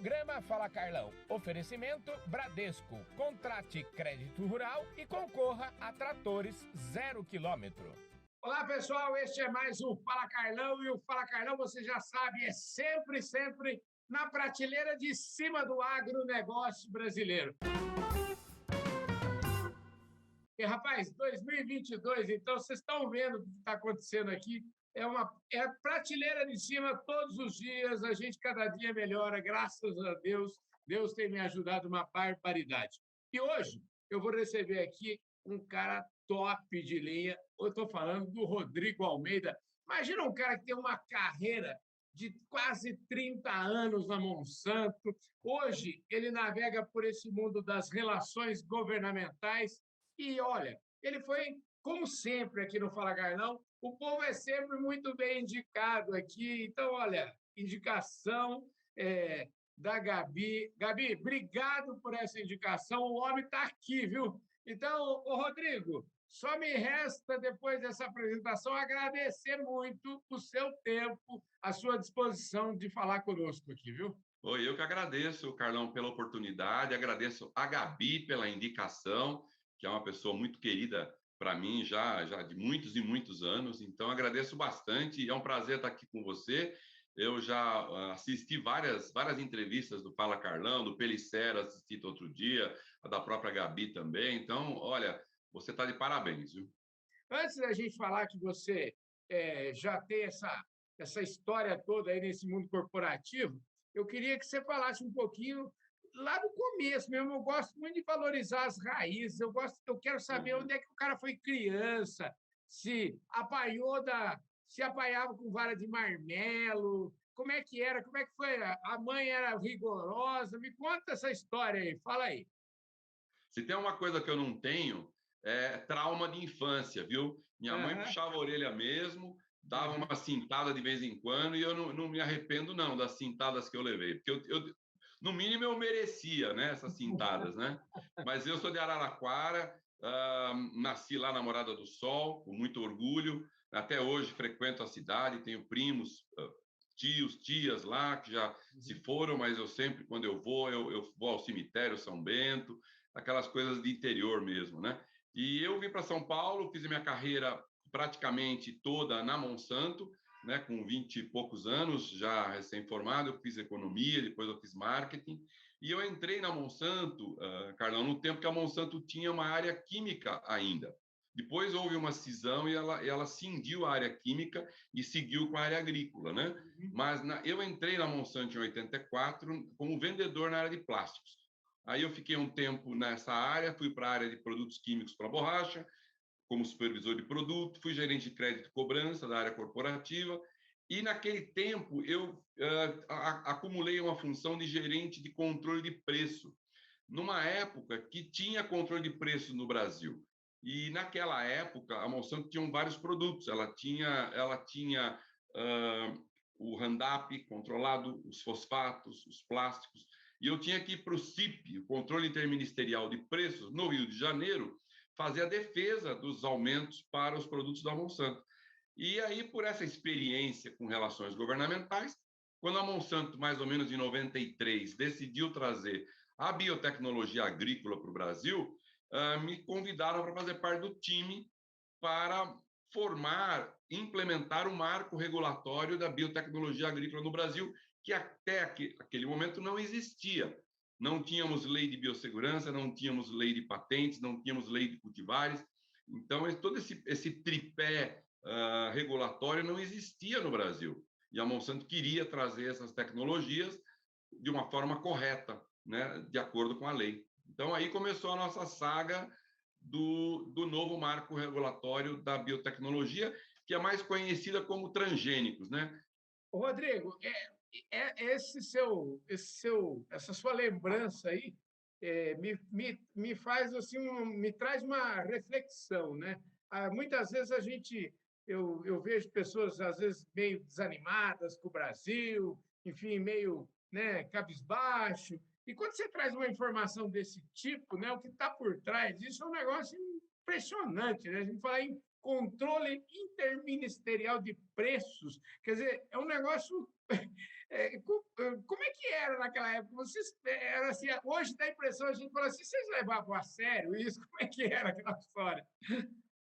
Programa Fala Carlão. Oferecimento Bradesco. Contrate crédito rural e concorra a tratores 0 km. Olá, pessoal. Este é mais um Fala Carlão. E o Fala Carlão, você já sabe, é sempre na prateleira de cima do agronegócio brasileiro. E, rapaz, 2022, então, vocês estão vendo o que está acontecendo aqui. É prateleira de cima todos os dias, a gente cada dia melhora, graças a Deus. Deus tem me ajudado uma barbaridade. E hoje eu vou receber aqui um cara top de linha. Eu estou falando do Rodrigo Almeida. Imagina um cara que tem uma carreira de quase 30 anos na Monsanto. Hoje ele navega por esse mundo das relações governamentais. E, olha, ele foi, como sempre aqui no Fala Carlão, o povo é sempre muito bem indicado aqui. Então, olha, indicação da Gabi. Gabi, obrigado por essa indicação. O homem está aqui, viu? Então, ô Rodrigo, só me resta, depois dessa apresentação, agradecer muito o seu tempo, a sua disposição de falar conosco aqui, viu? Oi, eu que agradeço, Carlão, pela oportunidade, agradeço a Gabi pela indicação, que é uma pessoa muito querida para mim já de muitos e muitos anos, então agradeço bastante, é um prazer estar aqui com você. Eu já assisti várias entrevistas do Fala Carlão, do Pelicero, assisti outro dia, a da própria Gabi também, então, olha, você está de parabéns, viu? Antes da gente falar que você já tem essa história toda aí nesse mundo corporativo, eu queria que você falasse um pouquinho lá no começo mesmo. Eu gosto muito de valorizar as raízes, eu quero saber onde é que o cara foi criança, se apanhava com vara de marmelo, como é que era, como é que foi, a mãe era rigorosa, me conta essa história aí, fala aí. Se tem uma coisa que eu não tenho, é trauma de infância, viu? Minha mãe puxava a orelha mesmo, dava uma cintada de vez em quando, e eu não me arrependo, não, das cintadas que eu levei, porque no mínimo, eu merecia, né, essas cintadas, né? Mas eu sou de Araraquara, nasci lá na Morada do Sol, com muito orgulho. Até hoje frequento a cidade, tenho primos, tios, tias lá, que já se foram, mas eu sempre, quando eu vou ao cemitério São Bento, aquelas coisas de interior mesmo, né? E eu vim para São Paulo, fiz a minha carreira praticamente toda na Monsanto, né, com 20 e poucos anos, já recém-formado, eu fiz economia, depois eu fiz marketing, e eu entrei na Monsanto, Carlão, no tempo que a Monsanto tinha uma área química ainda. Depois houve uma cisão e ela cindiu a área química e seguiu com a área agrícola, né? Mas eu entrei na Monsanto em 84 como vendedor na área de plásticos. Aí eu fiquei um tempo nessa área, fui para a área de produtos químicos para borracha, como supervisor de produto, fui gerente de crédito e cobrança da área corporativa, e naquele tempo eu acumulei uma função de gerente de controle de preço, numa época que tinha controle de preço no Brasil. E naquela época a Monsanto tinha vários produtos, ela tinha o Roundup controlado, os fosfatos, os plásticos, e eu tinha que ir para o CIP, o Controle Interministerial de Preços, no Rio de Janeiro, fazer a defesa dos aumentos para os produtos da Monsanto. E aí, por essa experiência com relações governamentais, quando a Monsanto, mais ou menos em 93, decidiu trazer a biotecnologia agrícola para o Brasil, me convidaram para fazer parte do time para formar, implementar o marco regulatório da biotecnologia agrícola no Brasil, que até aquele momento não existia. Não tínhamos lei de biossegurança, não tínhamos lei de patentes, não tínhamos lei de cultivares. Então, todo esse tripé regulatório não existia no Brasil. E a Monsanto queria trazer essas tecnologias de uma forma correta, né, de acordo com a lei. Então, aí começou a nossa saga do novo marco regulatório da biotecnologia, que é mais conhecida como transgênicos, né? Rodrigo, essa sua lembrança aí me faz assim, me traz uma reflexão, né? Muitas vezes eu vejo pessoas às vezes meio desanimadas com o Brasil, enfim, meio, né, cabisbaixo. E quando você traz uma informação desse tipo, né, o que está por trás disso é um negócio impressionante, né? A gente fala em controle interministerial de preços, quer dizer, é um negócio Como é que era naquela época? Vocês, era assim, hoje dá a impressão, a gente fala assim, vocês levavam a sério isso? Como é que era aquela história?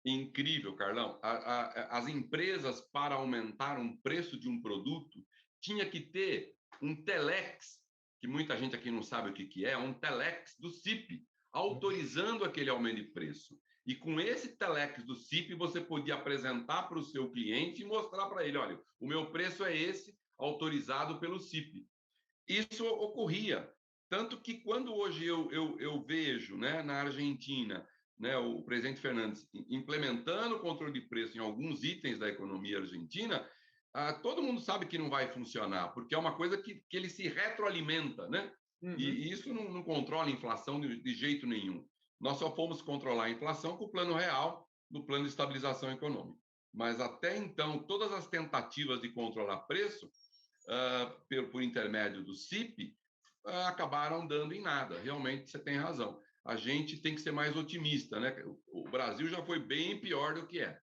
Incrível, Carlão. As empresas, para aumentar um preço de um produto, tinha que ter um telex, que muita gente aqui não sabe o que é, um telex do CIP, autorizando aquele aumento de preço. E com esse telex do CIP, você podia apresentar para o seu cliente e mostrar para ele, olha, o meu preço é esse, autorizado pelo CIP. Isso ocorria. Tanto que quando hoje eu vejo, né, na Argentina, né, o presidente Fernandes implementando o controle de preço em alguns itens da economia argentina, todo mundo sabe que não vai funcionar, porque é uma coisa que ele se retroalimenta, né? E isso não controla a inflação de jeito nenhum. Nós só fomos controlar a inflação com o plano real do plano de estabilização econômica. Mas até então, todas as tentativas de controlar preço por intermédio do CIP, acabaram dando em nada. Realmente, você tem razão. A gente tem que ser mais otimista, né? O Brasil já foi bem pior do que é.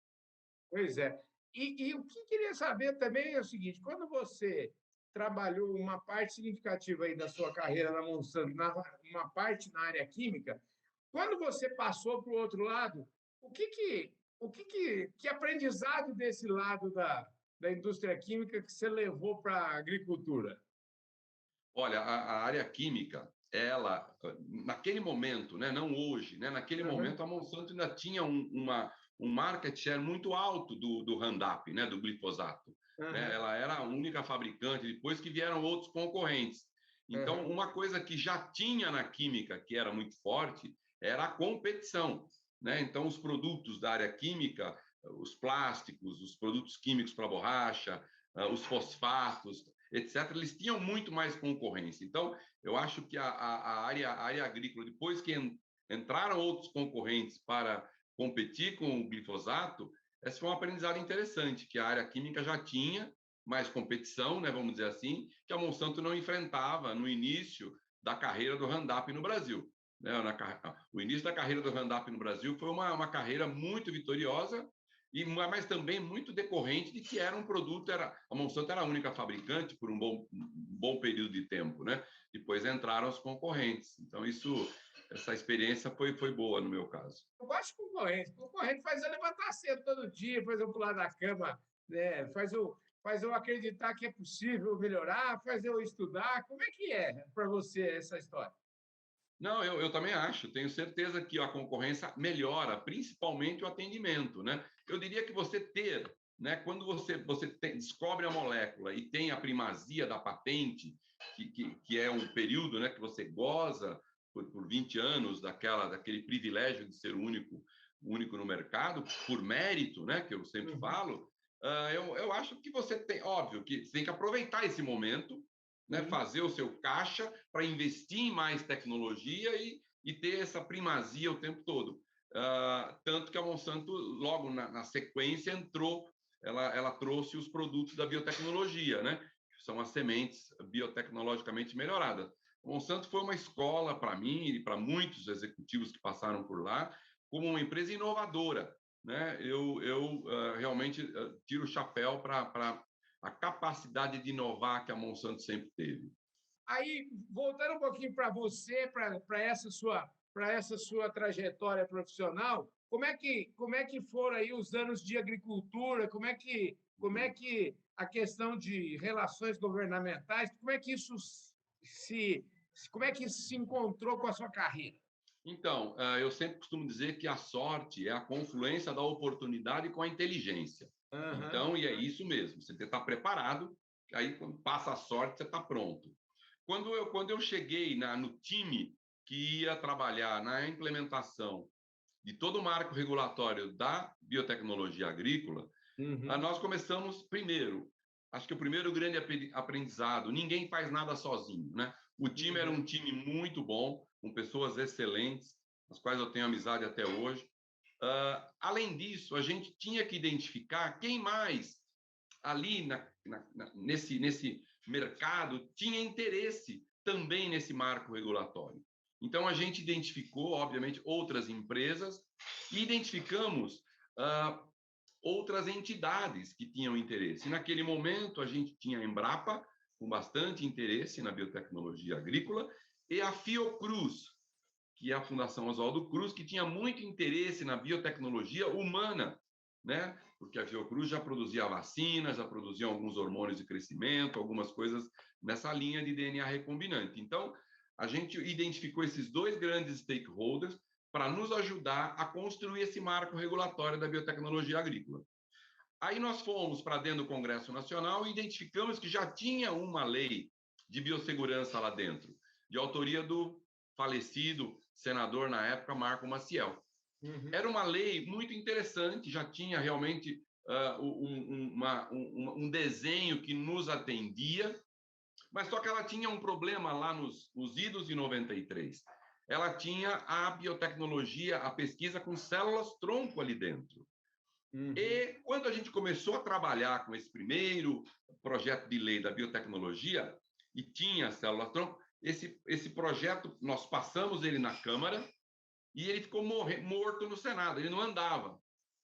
Pois é. E o que queria saber também é o seguinte: quando você trabalhou uma parte significativa aí da sua carreira na Monsanto, uma parte na área química, quando você passou para o outro lado, que aprendizado desse lado da indústria química que você levou para a agricultura? Olha, a área química, ela, naquele momento, né, não hoje, né, naquele Uhum, momento a Monsanto ainda tinha um market share muito alto do Roundup, né, do glifosato. Né? uhum, Ela era a única fabricante, depois que vieram outros concorrentes. Então, uhum, uma coisa que já tinha na química, que era muito forte, era a competição. Né? Então, os produtos da área química, os plásticos, os produtos químicos para borracha, os fosfatos, etc., eles tinham muito mais concorrência. Então, eu acho que a área agrícola, depois que entraram outros concorrentes para competir com o glifosato, esse foi um aprendizado interessante, que a área química já tinha mais competição, né, vamos dizer assim, que a Monsanto não enfrentava no início da carreira do Roundup no Brasil. Né? O início da carreira do Roundup no Brasil foi uma carreira muito vitoriosa, mas também muito decorrente de que era um produto, a Monsanto era a única fabricante por um bom período de tempo, né? Depois entraram os concorrentes. Então, essa experiência foi boa no meu caso. Eu gosto de concorrente. Concorrente faz eu levantar cedo todo dia, faz eu pular da cama, né? Faz eu acreditar que é possível melhorar, faz eu estudar. Como é que é para você essa história? Não, eu também acho, tenho certeza que a concorrência melhora, principalmente o atendimento, né? Eu diria que você ter, né, quando você descobre a molécula e tem a primazia da patente, que é um período, né, que você goza por 20 anos daquele privilégio de ser o único no mercado, por mérito, né, que eu sempre Uhum, falo, eu acho que você tem, óbvio, que você tem que aproveitar esse momento, né, sim. fazer o seu caixa para investir em mais tecnologia e ter essa primazia o tempo todo. Tanto que a Monsanto, logo na sequência, ela trouxe os produtos da biotecnologia, né? Que são as sementes biotecnologicamente melhoradas. A Monsanto foi uma escola para mim e para muitos executivos que passaram por lá, como uma empresa inovadora. Né? Eu realmente tiro o chapéu para a capacidade de inovar que a Monsanto sempre teve. Aí, voltando um pouquinho para você, para essa sua trajetória profissional, como é que foram aí os anos de agricultura? Como é que a questão de relações governamentais, se como é que isso se encontrou com a sua carreira? Então, eu sempre costumo dizer que a sorte é a confluência da oportunidade com a inteligência. Aham, Então, e é isso mesmo, você tem que estar preparado, aí quando passa a sorte, você está pronto. Quando eu cheguei no time que ia trabalhar na implementação de todo o marco regulatório da biotecnologia agrícola, uhum, nós começamos primeiro. Acho que o primeiro grande aprendizado, ninguém faz nada sozinho, né? O time era uhum. um time muito bom, com pessoas excelentes, as quais eu tenho amizade até hoje. Além disso, a gente tinha que identificar quem mais ali nesse mercado tinha interesse também nesse marco regulatório. Então, a gente identificou, obviamente, outras empresas e identificamos outras entidades que tinham interesse. E naquele momento, a gente tinha a Embrapa, com bastante interesse na biotecnologia agrícola, e a Fiocruz, que é a Fundação Oswaldo Cruz, que tinha muito interesse na biotecnologia humana, né? Porque a Fiocruz já produzia vacinas, já produzia alguns hormônios de crescimento, algumas coisas nessa linha de DNA recombinante. Então, a gente identificou esses dois grandes stakeholders para nos ajudar a construir esse marco regulatório da biotecnologia agrícola. Aí nós fomos para dentro do Congresso Nacional e identificamos que já tinha uma lei de biossegurança lá dentro, de autoria do falecido senador na época, Marco Maciel. Era uma lei muito interessante, já tinha realmente um desenho que nos atendia, mas só que ela tinha um problema lá nos idos de 93. Ela tinha a biotecnologia, a pesquisa com células-tronco ali dentro. E quando a gente começou a trabalhar com esse primeiro projeto de lei da biotecnologia, e tinha células-tronco, esse projeto, nós passamos ele na Câmara, e ele ficou morto no Senado, ele não andava.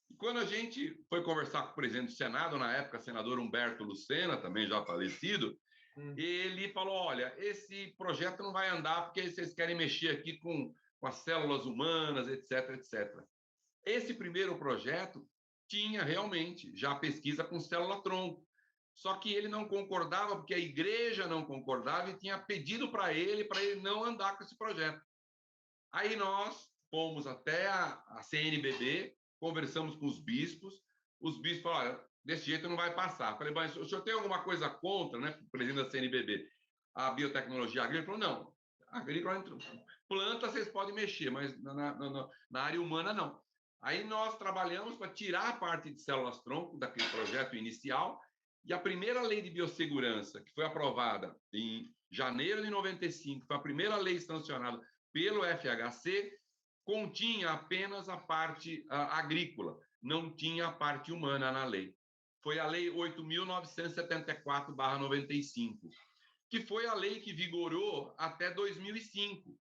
E quando a gente foi conversar com o presidente do Senado, na época, senador Humberto Lucena, também já falecido, ele falou, olha, esse projeto não vai andar porque vocês querem mexer aqui com as células humanas, etc, etc. Esse primeiro projeto tinha realmente já pesquisa com célula-tronco, só que ele não concordava, porque a igreja não concordava e tinha pedido para ele não andar com esse projeto. Aí nós fomos até a CNBB, conversamos com os bispos falaram, olha, desse jeito não vai passar. Falei, mas o senhor tem alguma coisa contra, né, o presidente da CNBB, a biotecnologia agrícola? Ele falou, não, agrícola, planta vocês podem mexer, mas na área humana não. Aí nós trabalhamos para tirar a parte de células-tronco daquele projeto inicial, e a primeira lei de biossegurança, que foi aprovada em janeiro de 95, foi a primeira lei sancionada pelo FHC, continha apenas a parte agrícola, não tinha a parte humana na lei. Foi a Lei 8.974/95, que foi a lei que vigorou até 2005,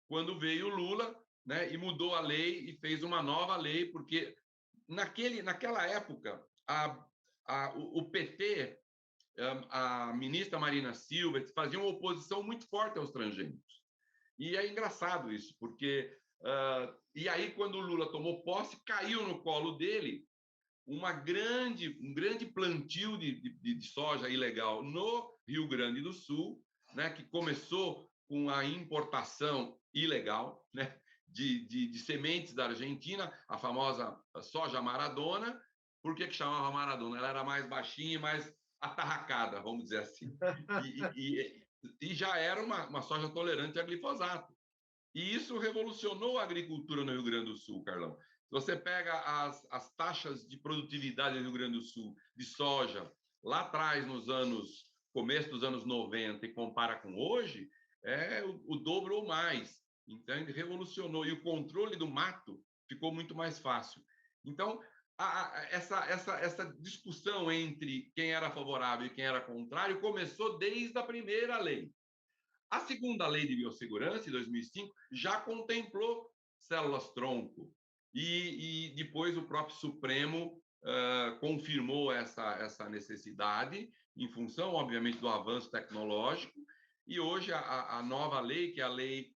quando veio o Lula, né, e mudou a lei e fez uma nova lei, porque naquela época o PT, a ministra Marina Silva, faziam uma oposição muito forte aos transgênicos. E é engraçado isso, porque... e aí, quando o Lula tomou posse, caiu no colo dele um grande plantio de soja ilegal no Rio Grande do Sul, né, que começou com a importação ilegal, né, de sementes da Argentina, a famosa soja Maradona. Por que chamava Maradona? Ela era mais baixinha e mais atarracada, vamos dizer assim. E já era uma soja tolerante a glifosato. E isso revolucionou a agricultura no Rio Grande do Sul, Carlão. Se você pega as taxas de produtividade no Rio Grande do Sul de soja, lá atrás, começo dos anos 90, e compara com hoje, é o dobro ou mais. Então, ele revolucionou. E o controle do mato ficou muito mais fácil. Então, essa discussão entre quem era favorável e quem era contrário começou desde a primeira lei. A segunda lei de biossegurança, em 2005, já contemplou células-tronco. E depois o próprio Supremo confirmou essa necessidade, em função, obviamente, do avanço tecnológico. E hoje a nova lei, que é a Lei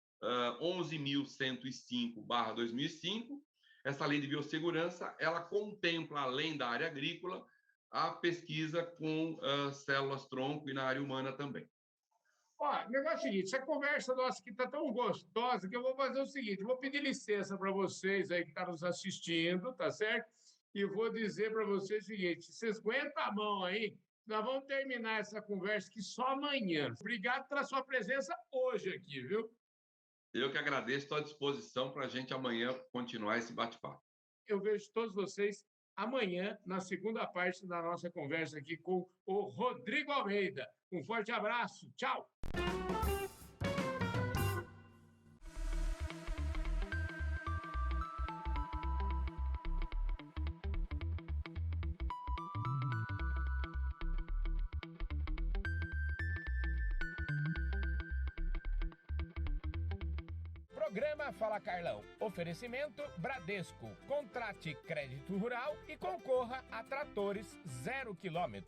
11.105/2005, essa lei de biossegurança, ela contempla, além da área agrícola, a pesquisa com células-tronco e na área humana também. Ó, o negócio é o seguinte, essa conversa nossa aqui está tão gostosa que eu vou fazer o seguinte, eu vou pedir licença para vocês aí que estão nos assistindo, tá certo? E vou dizer para vocês o seguinte, vocês aguentam a mão aí, nós vamos terminar essa conversa aqui só amanhã. Obrigado pela sua presença hoje aqui, viu? Eu que agradeço, estou à disposição para a gente amanhã continuar esse bate-papo. Eu vejo todos vocês amanhã, na segunda parte da nossa conversa aqui com o Rodrigo Almeida. Um forte abraço, tchau! Programa Fala Carlão. Oferecimento Bradesco. Contrate crédito rural e concorra a tratores 0 km.